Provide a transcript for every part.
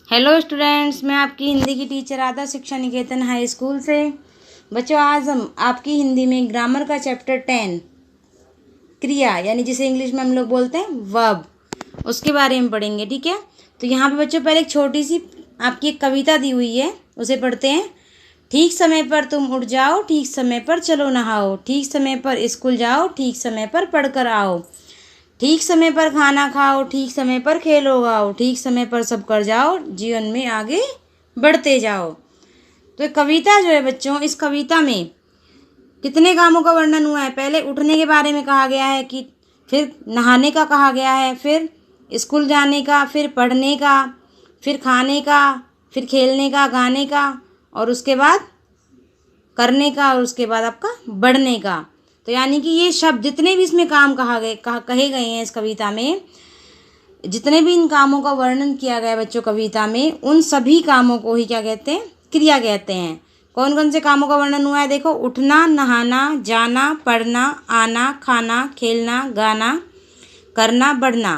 Hello students, मैं आपकी हिंदी की टीचर आदर्श शिक्षा निकेतन हाई स्कूल से। बच्चों, आज हम आपकी हिंदी में ग्रामर का चैप्टर 10 क्रिया यानी जिसे इंग्लिश में हम लोग बोलते हैं वर्ब, उसके बारे में पढ़ेंगे। ठीक है, तो यहाँ पे बच्चों पहले एक छोटी सी आपकी एक कविता दी हुई है, उसे पढ़ते हैं। ठीक समय पर तुम उठ जाओ, ठीक समय पर चलो नहाओ, ठीक समय पर स्कूल जाओ, ठीक समय पर पढ़कर आओ, ठीक समय पर खाना खाओ, ठीक समय पर खेलो गाओ, ठीक समय पर सब कर जाओ, जीवन में आगे बढ़ते जाओ। तो ये कविता जो है बच्चों, इस कविता में कितने कामों का वर्णन हुआ है। पहले उठने के बारे में कहा गया है, कि फिर नहाने का कहा गया है, फिर स्कूल जाने का, फिर पढ़ने का, फिर खाने का, फिर खेलने का, गाने का, और उसके बाद करने का, और उसके बाद आपका बढ़ने का। तो यानी कि ये शब्द जितने भी इसमें काम कहे गए हैं इस कविता में, जितने भी इन कामों का वर्णन किया गया है बच्चों कविता में, उन सभी कामों को ही क्या कहते हैं? क्रिया कहते हैं। कौन कौन से कामों का वर्णन हुआ है? देखो, उठना, नहाना, जाना, पढ़ना, आना, खाना, खेलना, गाना, करना, बढ़ना।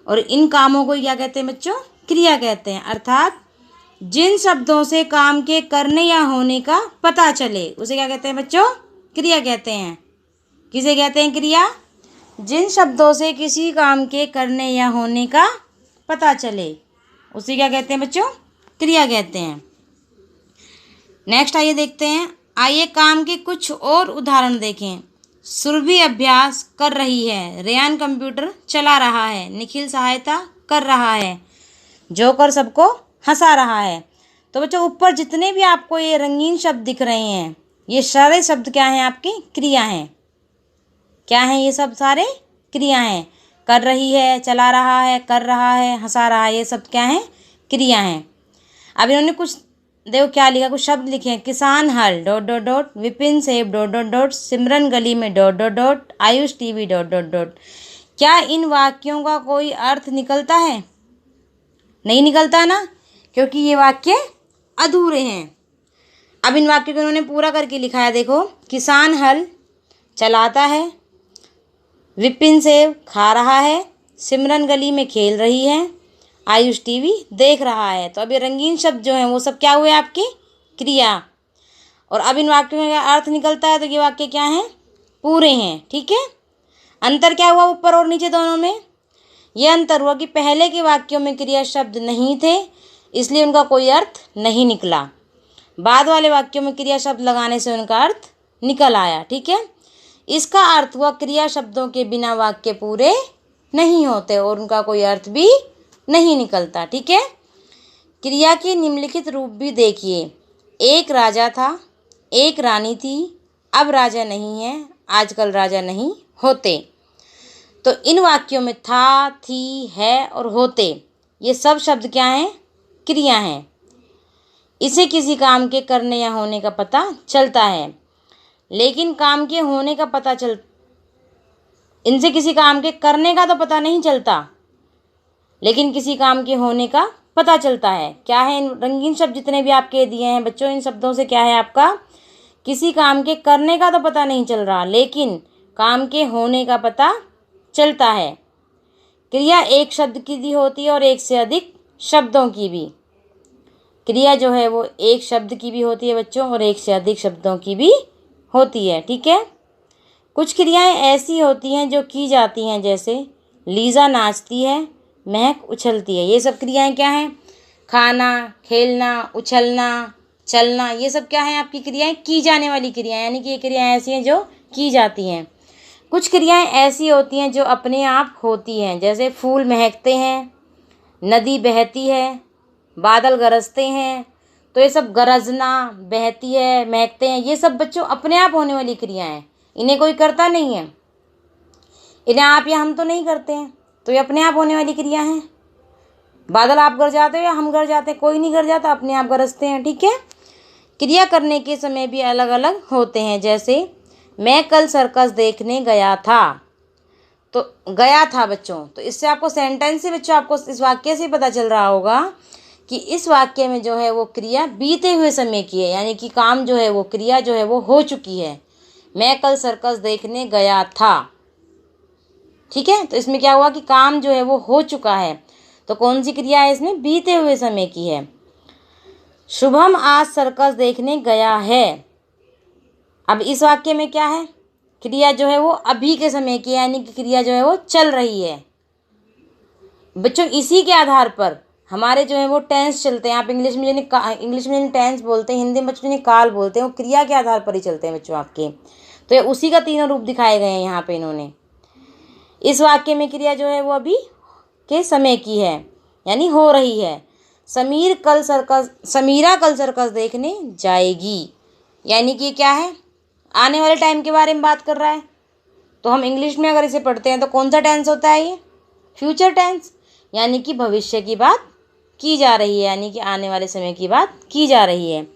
और इन कामों को क्या कहते हैं बच्चों? क्रिया कहते हैं। अर्थात जिन शब्दों से काम के करने या होने का पता चले उसे क्या कहते हैं बच्चों? क्रिया कहते हैं। किसे कहते हैं? क्रिया। जिन शब्दों से किसी काम के करने या होने का पता चले उसे क्या कहते हैं बच्चों? क्रिया कहते हैं। नेक्स्ट आइए देखते हैं। आइए काम के कुछ और उदाहरण देखें। सुरभि अभ्यास कर रही है, रेयान कंप्यूटर चला रहा है, निखिल सहायता कर रहा है, जोकर सबको हंसा रहा है। तो बच्चों, ऊपर जितने भी आपको ये रंगीन शब्द दिख रहे हैं, ये सारे शब्द क्या हैं? आपकी क्रिया हैं। क्या हैं ये सब? सारे क्रिया हैं। कर रही है, चला रहा है, कर रहा है, हंसा रहा है, ये सब क्या हैं? क्रिया हैं। अब इन्होंने कुछ देखो क्या लिखा, कुछ शब्द लिखे हैं। किसान हल डॉट डॉट डॉट, विपिन सेब डॉट डॉट डॉट, सिमरन गली में dot dot dot, Ayush TV dot dot dot. क्या इन वाक्यों का कोई अर्थ निकलता है? नहीं निकलता ना, क्योंकि ये वाक्य अधूरे हैं। अब इन वाक्यों को इन्होंने पूरा करके लिखा है। देखो, किसान हल चलाता है, विपिन सेब खा रहा है, सिमरन गली में खेल रही है, आयुष टीवी देख रहा है। तो अब ये रंगीन शब्द जो हैं वो सब क्या हुए? आपकी क्रिया। और अब इन वाक्यों में अर्थ निकलता है, तो ये वाक्य क्या हैं? पूरे हैं। ठीक है। अंतर क्या हुआ ऊपर और नीचे दोनों में? यह अंतर हुआ कि पहले के वाक्यों में क्रिया शब्द नहीं थे, इसलिए उनका कोई अर्थ नहीं निकला। बाद वाले वाक्यों में क्रिया शब्द लगाने से उनका अर्थ निकल आया। ठीक है। इसका अर्थ हुआ क्रिया शब्दों के बिना वाक्य पूरे नहीं होते और उनका कोई अर्थ भी नहीं निकलता। ठीक है। क्रिया के निम्नलिखित रूप भी देखिए। एक राजा था, एक रानी थी, अब राजा नहीं है, आजकल राजा नहीं होते। तो इन वाक्यों में था, थी, है और होते, ये सब शब्द क्या हैं? क्रिया हैं। इसे किसी काम के करने या होने का पता चलता है, लेकिन काम के होने का पता इनसे किसी काम के करने का तो पता नहीं चलता, लेकिन किसी काम के होने का पता चलता है। क्या है? इन रंगीन शब्द जितने भी आपके दिए हैं बच्चों, इन शब्दों से क्या है आपका? किसी काम के करने का तो पता नहीं चल रहा, लेकिन काम के होने का पता चलता है। क्रिया एक शब्द की भी होती है और एक से अधिक शब्दों की भी। क्रिया जो है वो एक शब्द की भी होती है बच्चों, और एक से अधिक शब्दों की भी होती है। ठीक है। कुछ क्रियाएं ऐसी होती हैं जो की जाती हैं, जैसे लीजा नाचती है, महक उछलती है। ये सब क्रियाएं क्या हैं? खाना, खेलना, उछलना, चलना, ये सब क्या है? आपकी क्रियाएं की जाने वाली क्रियाएं, यानी कि ये क्रियाएं ऐसी हैं जो की जाती हैं। कुछ क्रियाएं ऐसी होती हैं जो अपने आप होती हैं, जैसे फूल महकते हैं, नदी बहती है, बादल गरजते हैं। तो ये सब गरजना, बहती है, महकते हैं, ये सब बच्चों अपने आप होने वाली क्रियाएं हैं। इन्हें कोई करता नहीं है, इन्हें आप या हम तो नहीं करते हैं, तो ये अपने आप होने वाली क्रिया हैं। बादल आप गरज जाते हो या हम गरज जाते हैं? कोई नहीं गरज जाता, अपने आप गरजते हैं। ठीक है। क्रिया करने के समय भी अलग अलग होते हैं, जैसे मैं कल सर्कस देखने गया था। तो गया था बच्चों, तो इससे आपको सेंटेंस से बच्चों आपको इस वाक्य से पता चल रहा होगा कि इस वाक्य में जो है वो क्रिया बीते हुए समय की है, यानी कि काम जो है वो क्रिया जो है वो हो चुकी है। मैं कल सर्कस देखने गया था। ठीक है। तो इसमें क्या हुआ कि काम जो है वो हो चुका है। तो कौन सी क्रिया है इसमें? बीते हुए समय की है। शुभम आज सर्कस देखने गया है। अब इस वाक्य में क्या है? क्रिया जो है वो अभी के समय की है, यानी कि क्रिया जो है वो चल रही है। बच्चों इसी के आधार पर हमारे जो है वो टेंस चलते हैं। आप इंग्लिश में टेंस बोलते हैं, हिंदी में बच्चों ने काल बोलते हैं, वो क्रिया के आधार पर ही चलते हैं बच्चों आपके। तो ये उसी का तीनों रूप दिखाए गए हैं यहाँ पे इन्होंने। इस वाक्य में क्रिया जो है वो अभी के समय की है, यानी हो रही है। समीरा कल सर्कस देखने जाएगी, यानी कि क्या है? आने वाले टाइम के बारे में बात कर रहा है। तो हम इंग्लिश में अगर इसे पढ़ते हैं तो कौन सा टेंस होता है? ये फ्यूचर टेंस, यानी कि भविष्य की बात की जा रही है, यानी कि आने वाले समय की बात की जा रही है।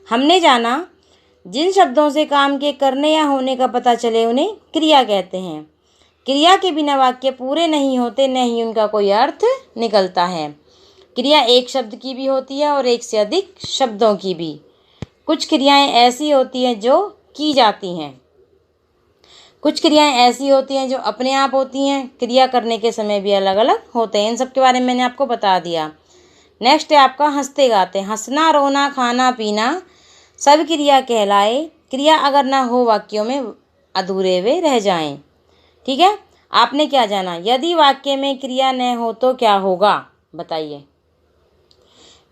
हमने जाना जिन शब्दों से काम के करने या होने का पता चले उन्हें क्रिया कहते हैं। क्रिया के बिना वाक्य पूरे नहीं होते, न ही उनका कोई अर्थ निकलता है। क्रिया एक शब्द की भी होती है और एक से अधिक शब्दों की भी। कुछ क्रियाएं ऐसी होती हैं जो की जाती हैं, कुछ क्रियाएं ऐसी होती हैं जो अपने आप होती हैं। क्रिया करने के समय भी अलग अलग होते हैं। इन सब के बारे में मैंने आपको बता दिया। नेक्स्ट है आपका हंसते गाते। हंसना, रोना, खाना पीना सब क्रिया कहलाए। क्रिया अगर ना हो वाक्यों में अधूरे वे रह जाएं। ठीक है, आपने क्या जाना? यदि वाक्य में क्रिया न हो तो क्या होगा? बताइए।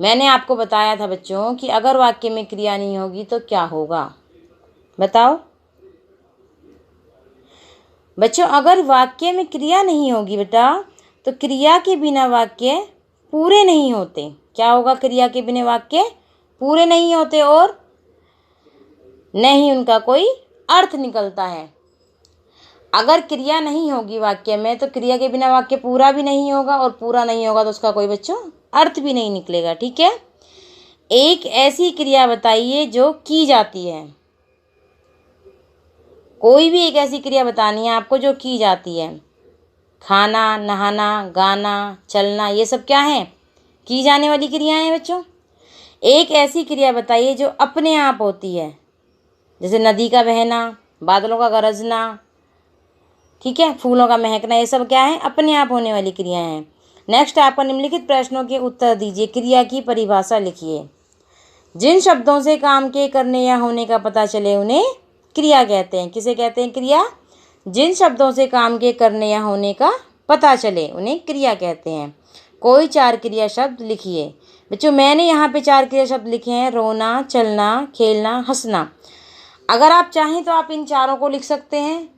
मैंने आपको बताया था बच्चों कि अगर वाक्य में क्रिया नहीं होगी तो क्या होगा, बताओ बच्चों। अगर वाक्य में क्रिया नहीं होगी बेटा तो क्रिया के बिना वाक्य पूरे नहीं होते। क्या होगा? क्रिया के बिना वाक्य पूरे नहीं होते और न ही उनका कोई अर्थ निकलता है। अगर क्रिया नहीं होगी वाक्य में तो क्रिया के बिना वाक्य पूरा भी नहीं होगा, और पूरा नहीं होगा तो उसका कोई बच्चों अर्थ भी नहीं निकलेगा। ठीक है, एक ऐसी क्रिया बताइए जो की जाती है। कोई भी एक ऐसी क्रिया बतानी है आपको जो की जाती है। खाना, नहाना, गाना, चलना, ये सब क्या है? की जाने वाली क्रियाएं हैं बच्चों। एक ऐसी क्रिया बताइए जो अपने आप होती है, जैसे नदी का बहना, बादलों का गरजना, ठीक है, फूलों का महकना, ये सब क्या है? अपने आप होने वाली क्रियाएं हैं। नेक्स्ट आपका निम्नलिखित प्रश्नों के उत्तर दीजिए। क्रिया की परिभाषा लिखिए। जिन शब्दों से काम के करने या होने का पता चले उन्हें क्रिया कहते हैं। किसे कहते हैं? क्रिया। जिन शब्दों से काम के करने या होने का पता चले उन्हें क्रिया कहते हैं। कोई 4 क्रिया शब्द लिखिए। बच्चों मैंने यहाँ पे 4 क्रिया शब्द लिखे हैं, रोना, चलना, खेलना, हंसना। अगर आप चाहें तो आप इन चारों को लिख सकते हैं,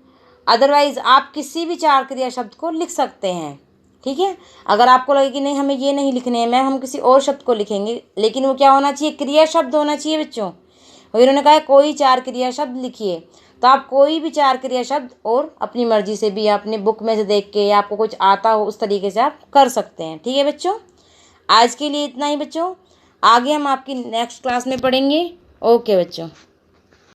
अदरवाइज आप किसी भी 4 क्रिया शब्द को लिख सकते हैं। ठीक है, अगर आपको लगे कि नहीं हमें ये नहीं लिखने हैं मैम, हम किसी और शब्द को लिखेंगे, लेकिन वो क्या होना चाहिए? क्रिया शब्द होना चाहिए बच्चों। और इन्होंने कहा है कोई 4 क्रिया शब्द लिखिए, तो आप कोई भी 4 क्रिया शब्द और अपनी मर्जी से भी अपनी बुक में से देख के या आपको कुछ आता हो उस तरीके से आप कर सकते हैं। ठीक है बच्चों, आज के लिए इतना ही बच्चों, आगे हम आपकी नेक्स्ट क्लास में पढ़ेंगे। ओके बच्चों।